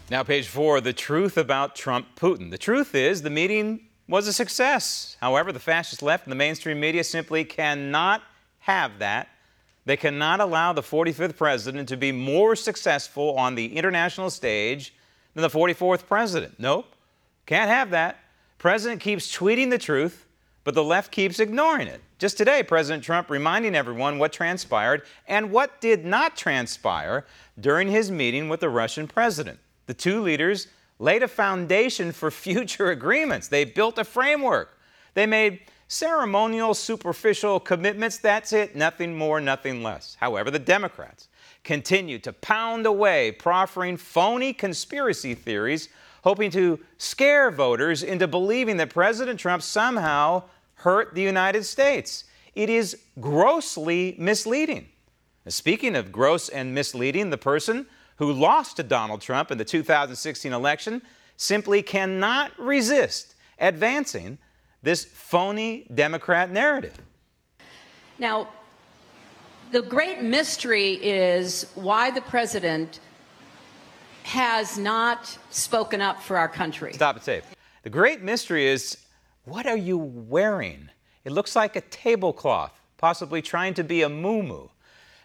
Now, page 4, the truth about Trump-Putin. The truth is the meeting was a success. However, the fascist left and the mainstream media simply cannot have that. They cannot allow the 45th president to be more successful on the international stage than the 44th president. Nope, can't have that. President keeps tweeting the truth, but the left keeps ignoring it. Just today, President Trump reminding everyone what transpired and what did not transpire during his meeting with the Russian president. The two leaders laid a foundation for future agreements. They built a framework. They made ceremonial, superficial commitments. That's it. Nothing more, nothing less. However, the Democrats continue to pound away, proffering phony conspiracy theories, hoping to scare voters into believing that President Trump somehow hurt the United States. It is grossly misleading. Speaking of gross and misleading, the person who lost to Donald Trump in the 2016 election simply cannot resist advancing this phony Democrat narrative. Now, the great mystery is why the president has not spoken up for our country. Stop it, tape. The great mystery is, what are you wearing? It looks like a tablecloth, possibly trying to be a muumuu.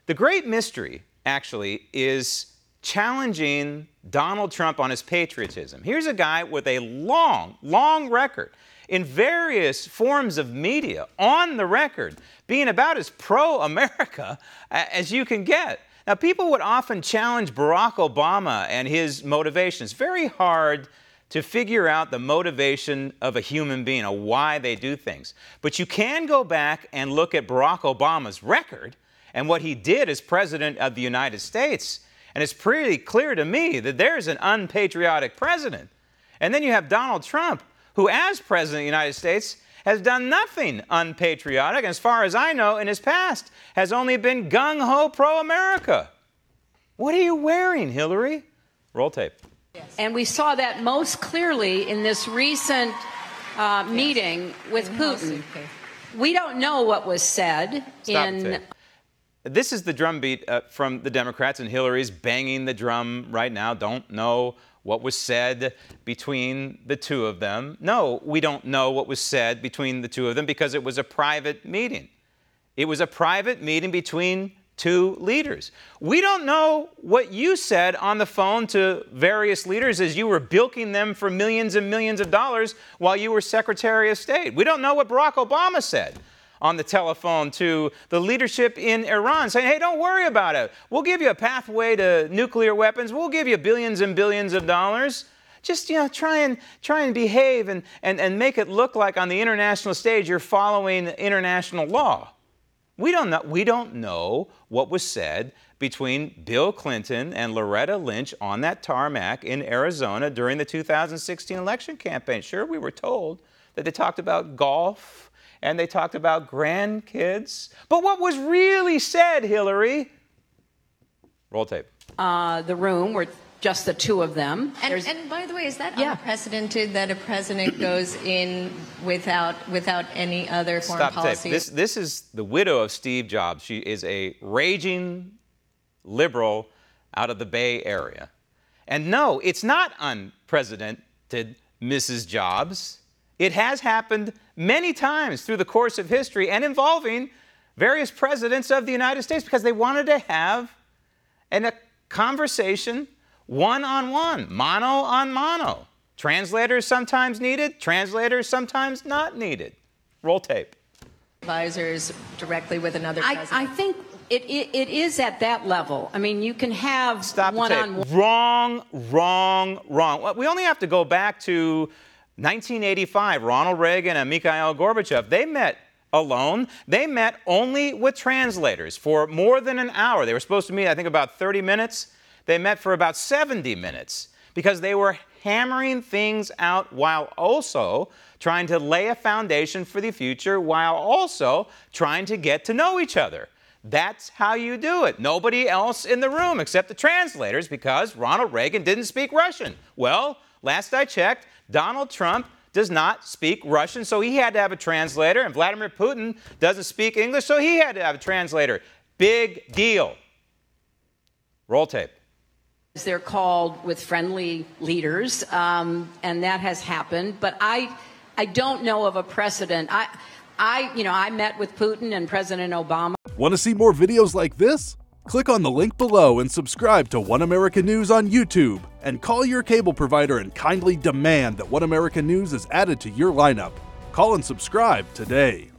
The great mystery, actually, is challenging Donald Trump on his patriotism. Here's a guy with a long record in various forms of media, on the record, being about as pro-America as you can get. Now, people would often challenge Barack Obama and his motivations. Very hard to figure out the motivation of a human being, or why they do things. But you can go back and look at Barack Obama's record and what he did as President of the United States. And it's pretty clear to me that there's an unpatriotic president. And then you have Donald Trump, who as President of the United States has done nothing unpatriotic, as far as I know, in his past, has only been gung-ho pro-America. What are you wearing, Hillary? Roll tape. Yes. And we saw that most clearly in this recent meeting with Putin. We don't know what was said. This is the drumbeat from the Democrats, and Hillary's banging the drum right now. Don't know what was said between the two of them. No, we don't know what was said between the two of them because it was a private meeting. It was a private meeting between two leaders. We don't know what you said on the phone to various leaders as you were bilking them for millions and millions of dollars while you were Secretary of State. We don't know what Barack Obama said on the telephone to the leadership in Iran, saying, hey, don't worry about it. We'll give you a pathway to nuclear weapons. We'll give you billions and billions of dollars. Just, try and behave and make it look like on the international stage you're following international law. We don't know what was said between Bill Clinton and Loretta Lynch on that tarmac in Arizona during the 2016 election campaign. Sure, we were told that they talked about golf and they talked about grandkids. But what was really said, Hillary? Roll tape. The room were just the two of them. And by the way, is that unprecedented that a president goes in without any other foreign policy? Tape. This is the widow of Steve Jobs. She is a raging liberal out of the Bay Area. And no, it's not unprecedented, Mrs. Jobs. It has happened many times through the course of history and involving various presidents of the United States because they wanted to have a conversation one-on-one, mano on mano. Translators sometimes needed, translators sometimes not needed. Roll tape. Advisors directly with another president. I think it is at that level. I mean, you can have one-on-one. Wrong. We only have to go back to 1985, Ronald Reagan and Mikhail Gorbachev, they met alone. They met only with translators for more than an hour. They were supposed to meet, I think, about 30 minutes. They met for about 70 minutes because they were hammering things out while also trying to lay a foundation for the future, while also trying to get to know each other. That's how you do it. Nobody else in the room except the translators because Ronald Reagan didn't speak Russian. Well, last I checked, Donald Trump does not speak Russian, so he had to have a translator, and Vladimir Putin doesn't speak English, so he had to have a translator. Big deal. Roll tape. they're called, with friendly leaders, and that has happened. But I don't know of a precedent. I met with Putin and President Obama. Want to see more videos like this? Click on the link below and subscribe to One America News on YouTube, and call your cable provider and kindly demand that One America News is added to your lineup. Call and subscribe today.